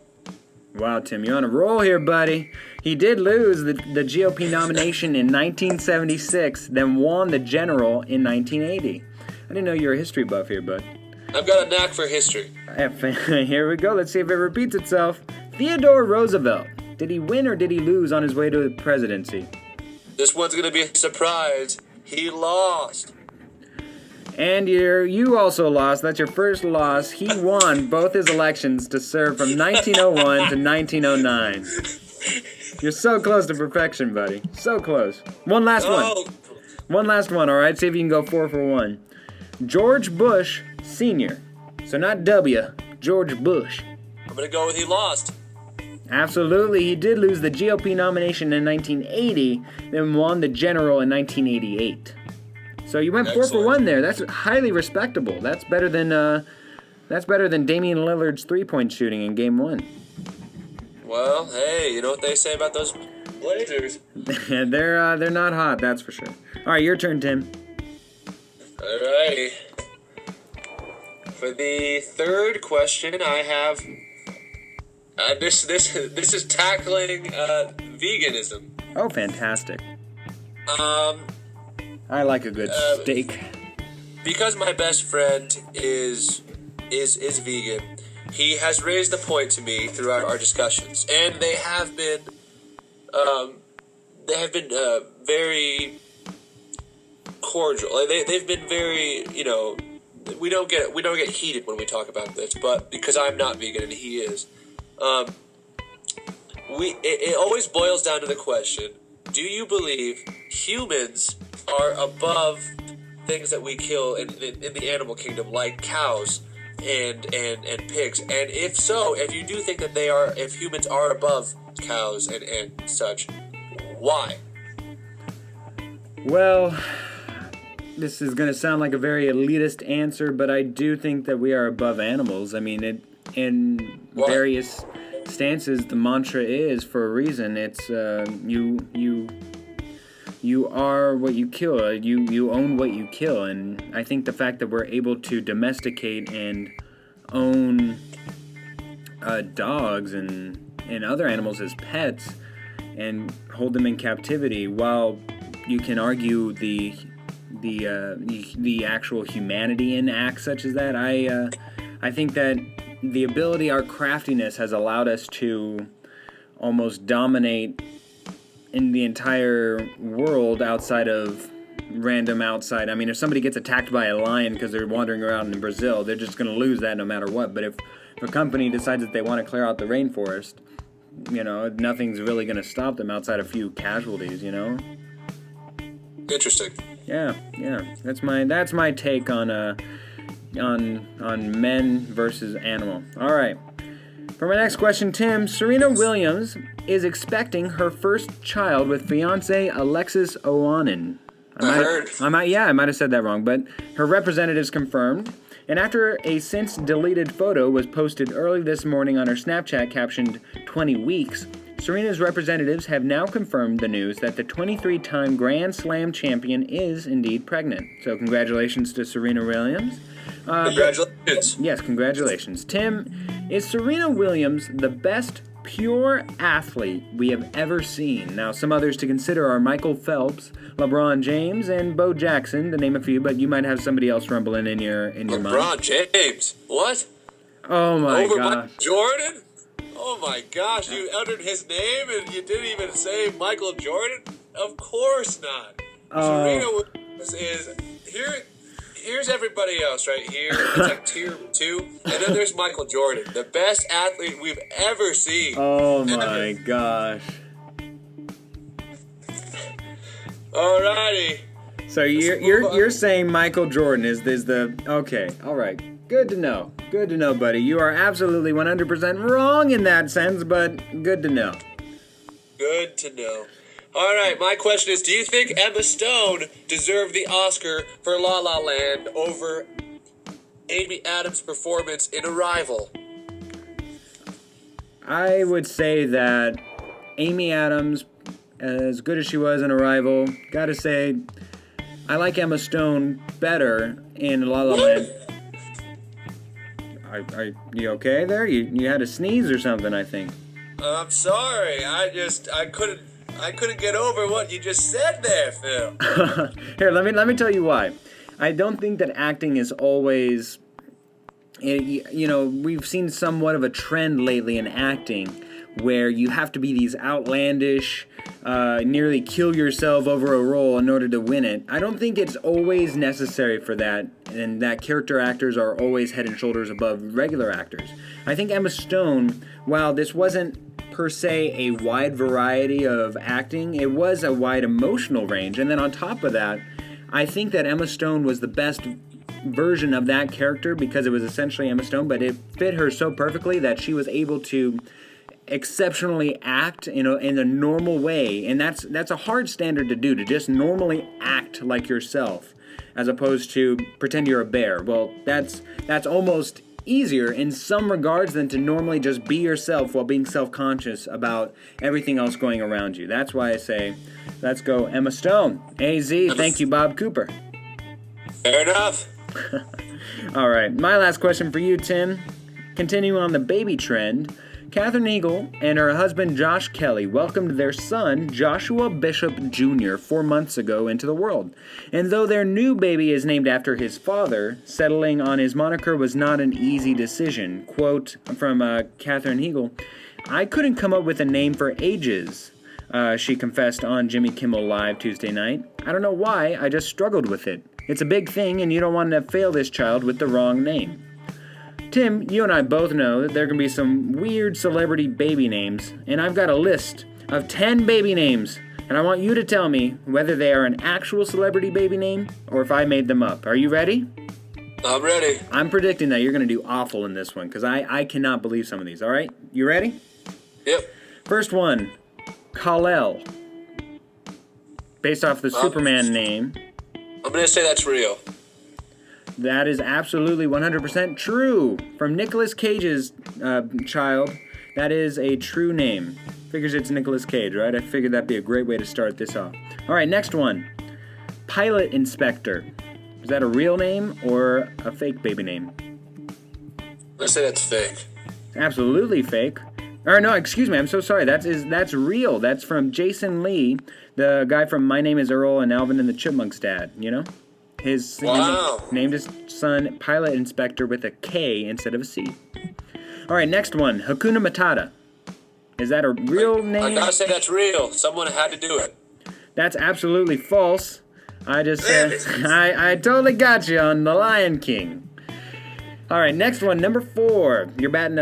Wow, Tim, you're on a roll here, buddy. He did lose the GOP nomination in 1976, then won the general in 1980. I didn't know you were a history buff here, bud. I've got a knack for history. Here we go. Let's see if it repeats itself. Theodore Roosevelt. Did he win or did he lose on his way to the presidency? This one's going to be a surprise. He lost. And you also lost. That's your first loss. He won both his elections to serve from 1901 to 1909. You're so close to perfection, buddy. So close. One last one. One last one, all right? See if you can go 4 for 1. George Bush Sr. So not W, George Bush. I'm going to go with he lost. Absolutely. He did lose the GOP nomination in 1980, then won the general in 1988. So you went Excellent. 4 for 1 there. That's highly respectable. That's better than Damian Lillard's 3-point shooting in Game 1. Well, hey, you know what they say about those Blazers? They're not hot, that's for sure. All right, your turn, Tim. Alrighty. For the third question, I have this is tackling veganism. Oh, fantastic. I like a good steak. Because my best friend is vegan, he has raised the point to me throughout our discussions, and they have been very cordial. Like they've been very, we don't get heated when we talk about this, but because I'm not vegan and he is, it always boils down to the question: do you believe humans are above things that we kill in the animal kingdom, like cows and pigs? And if so, if you do think that if humans are above cows and such, why? Well, this is going to sound like a very elitist answer, but I do think that we are above animals. I mean, in various stances, the mantra is for a reason. It's you are what you kill. You own what you kill, and I think the fact that we're able to domesticate and own dogs and other animals as pets and hold them in captivity, while you can argue the actual humanity in acts such as that, I think that the ability, our craftiness has allowed us to almost dominate in the entire world outside of random outside. I mean, if somebody gets attacked by a lion because they're wandering around in Brazil, they're just going to lose that no matter what. But if a company decides that they want to clear out the rainforest, nothing's really going to stop them outside a few casualties, Interesting. Yeah. That's my take on men versus animal. All right. For my next question, Tim, Serena Williams is expecting her first child with fiancé Alexis Oanen. I might have said that wrong, but her representatives confirmed. And after a since-deleted photo was posted early this morning on her Snapchat captioned 20 weeks, Serena's representatives have now confirmed the news that the 23-time Grand Slam champion is indeed pregnant. So congratulations to Serena Williams. Congratulations. Yes, congratulations. Tim, is Serena Williams the best pure athlete we have ever seen? Now, some others to consider are Michael Phelps, LeBron James, and Bo Jackson, to name a few, but you might have somebody else rumbling in your mind. LeBron James. What? Oh my Over gosh. Michael Jordan? Oh my gosh, you uttered his name and you didn't even say Michael Jordan? Of course not. Serena Williams is here. Here's everybody else right here. It's like tier 2. And then there's Michael Jordan, the best athlete we've ever seen. Oh my gosh. Alrighty. So you're saying Michael Jordan is the okay, all right. Good to know. Good to know, buddy. You are absolutely 100% wrong in that sense, but good to know. Good to know. All right, my question is, do you think Emma Stone deserved the Oscar for La La Land over Amy Adams' performance in Arrival? I would say that Amy Adams, as good as she was in Arrival, gotta say, I like Emma Stone better in La La Land. Are you okay there? You had a sneeze or something, I think. I'm sorry. I couldn't get over what you just said there, Phil. Here, let me tell you why. I don't think that acting is always, we've seen somewhat of a trend lately in acting where you have to be these outlandish, nearly kill yourself over a role in order to win it. I don't think it's always necessary for that, and that character actors are always head and shoulders above regular actors. I think Emma Stone, while this wasn't per se a wide variety of acting, it was a wide emotional range. And then on top of that, I think that Emma Stone was the best version of that character because it was essentially Emma Stone, but it fit her so perfectly that she was able to exceptionally act in a normal way. And that's a hard standard to do, to just normally act like yourself as opposed to pretend you're a bear. Well, that's almost easier in some regards than to normally just be yourself while being self-conscious about everything else going around you. That's why I say, let's go Emma Stone. AZ, thank you, Bob Cooper. Fair enough. All right, my last question for you, Tim. Continuing on the baby trend, Katherine Eagle and her husband Josh Kelly welcomed their son Joshua Bishop Jr. 4 months ago into the world. And though their new baby is named after his father, settling on his moniker was not an easy decision. Quote from Katherine Eagle, "I couldn't come up with a name for ages. She confessed on Jimmy Kimmel Live Tuesday night. I don't know why, I just struggled with it. It's a big thing, and you don't want to fail this child with the wrong name. Tim, you and I both know that there can be some weird celebrity baby names, and I've got a list of 10 baby names, and I want you to tell me whether they are an actual celebrity baby name or if I made them up. Are you ready? I'm ready. I'm predicting that you're going to do awful in this one, because I cannot believe some of these, all right? You ready? Yep. First one, Kal-El. Based off the Superman name. I'm going to say that's real. That is absolutely 100% true. From Nicolas Cage's child, that is a true name. Figures it's Nicolas Cage, right? I figured that'd be a great way to start this off. All right, next one. Pilot Inspector. Is that a real name or a fake baby name? Let's say that's fake. Absolutely fake. Or no, excuse me, I'm so sorry. That's real. That's from Jason Lee, the guy from My Name is Earl and Alvin and the Chipmunks' dad, you know? His named his son Pilot Inspector with a K instead of a C. All right, next one. Hakuna Matata. Is that a real name? I gotta say that's real. Someone had to do it. That's absolutely false. I just I totally got you on The Lion King. All right, next one, number 4. You're batting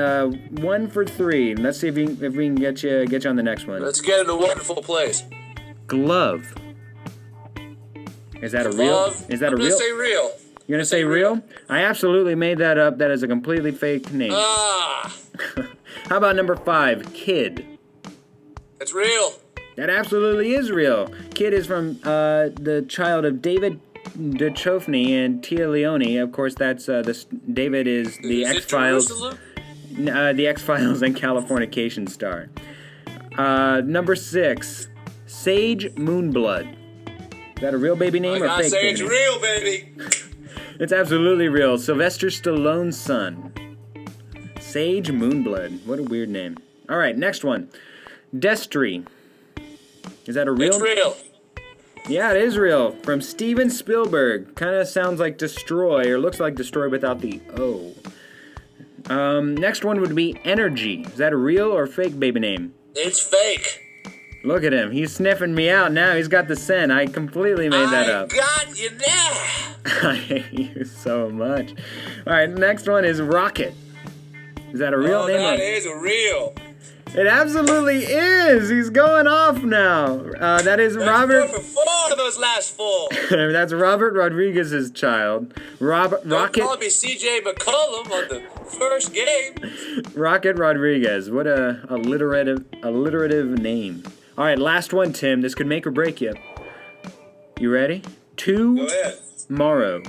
1 for 3. Let's see if we can get you on the next one. Let's get in a wonderful place. Glove. Is that a real? Is that I'm a real? gonna say real. You're gonna say real? I absolutely made that up. That is a completely fake name. Ah, How about number 5, Kid? it's real. That absolutely is real. Kid is from the child of David Duchovny and Tia Leone. Of course, that's David is the X-Files. The X-Files and Californication star. Number 6, Sage Moonblood. Is that a real baby name or fake? I say it's real, baby. It's absolutely real. Sylvester Stallone's son. Sage Moonblood. What a weird name. All right, next one. Destry. Is that a real? It's real. Yeah, it is real. From Steven Spielberg. Kind of sounds like Destroy, or looks like Destroy without the O. Next one would be Energy. Is that a real or fake baby name? It's fake. Look at him. He's sniffing me out now. He's got the scent. I completely made that up. I got you now. I hate you so much. All right, next one is Rocket. Is that a real name? That is real. It absolutely is. He's going off now. That is Robert. 4 for 4 of those last 4. That's Robert Rodriguez's child. Rocket. Don't call me C.J. McCollum on the first game. Rocket Rodriguez. What a alliterative name. All right, last one, Tim. This could make or break you. You ready? Go ahead. Tomorrow.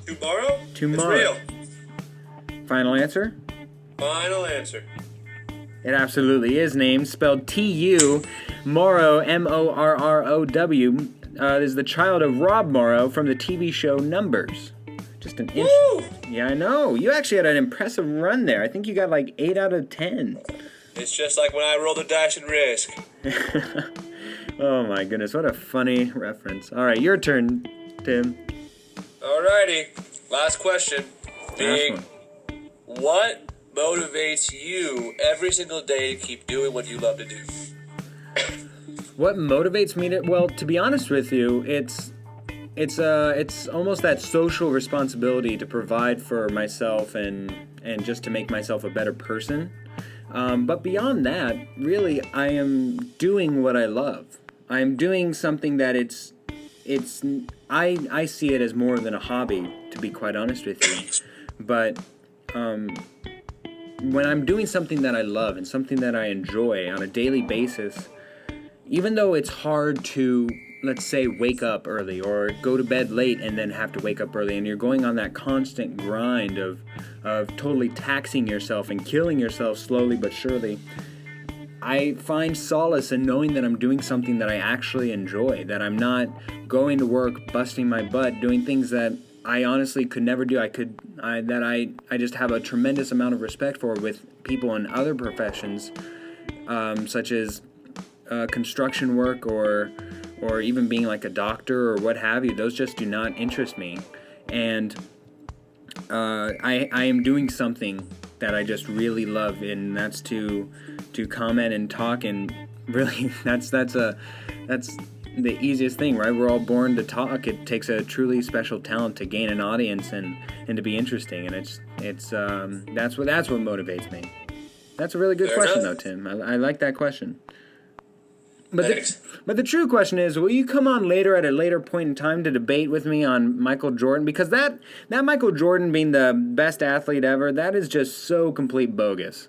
Tomorrow? Tomorrow. It's real. Final answer? Final answer. It absolutely is named, spelled T-U. Morrow, M-O-R-R-O-W, is the child of Rob Morrow from the TV show Numbers. Just an Yeah, I know. You actually had an impressive run there. I think you got like 8 out of 10. It's just like when I roll the dice and risk. Oh my goodness, what a funny reference. All right, your turn, Tim. Alrighty, last question. Being, what motivates you every single day to keep doing what you love to do? What motivates me to? Well, to be honest with you, it's almost that social responsibility to provide for myself and just to make myself a better person. But beyond that, really, I am doing what I love. I am doing something that I see it as more than a hobby, to be quite honest with you. But when I'm doing something that I love and something that I enjoy on a daily basis, even though it's hard to, let's say, wake up early or go to bed late and then have to wake up early, and you're going on that constant grind of totally taxing yourself and killing yourself slowly but surely, I find solace in knowing that I'm doing something that I actually enjoy, that I'm not going to work, busting my butt, doing things that I honestly could never do. I just have a tremendous amount of respect for with people in other professions, such as construction work or even being like a doctor or what have you. Those just do not interest me. And I am doing something that I just really love, and that's to to comment and talk, and really that's the easiest thing, right? We're all born to talk. It takes a truly special talent to gain an audience and to be interesting, and it's that's what motivates me. That's a really good question, though, Tim. I like that question. But the true question is, will you come on later at a later point in time to debate with me on Michael Jordan? Because that Michael Jordan being the best athlete ever, that is just so complete bogus.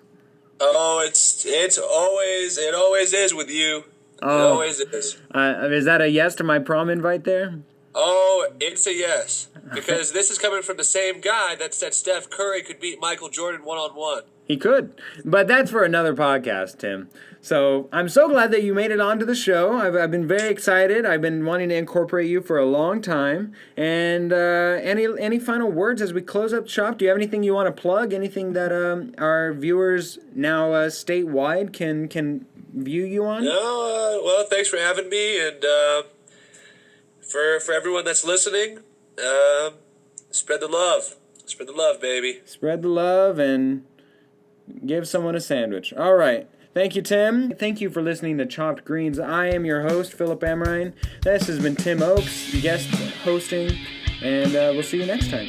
Oh, it always is with you. Oh, it always is. Is that a yes to my prom invite there? Oh, it's a yes. Because this is coming from the same guy that said Steph Curry could beat Michael Jordan one-on-one. He could. But that's for another podcast, Tim. So I'm so glad that you made it onto the show. I've been very excited. I've been wanting to incorporate you for a long time. And any final words as we close up shop? Do you have anything you want to plug? Anything that our viewers now statewide can view you on? No, well, thanks for having me. And for everyone that's listening, spread the love. Spread the love, baby. Spread the love and give someone a sandwich. All right. Thank you, Tim. Thank you for listening to Chopped Greens. I am your host, Philip Amrine. This has been Tim Oakes, guest hosting, and we'll see you next time.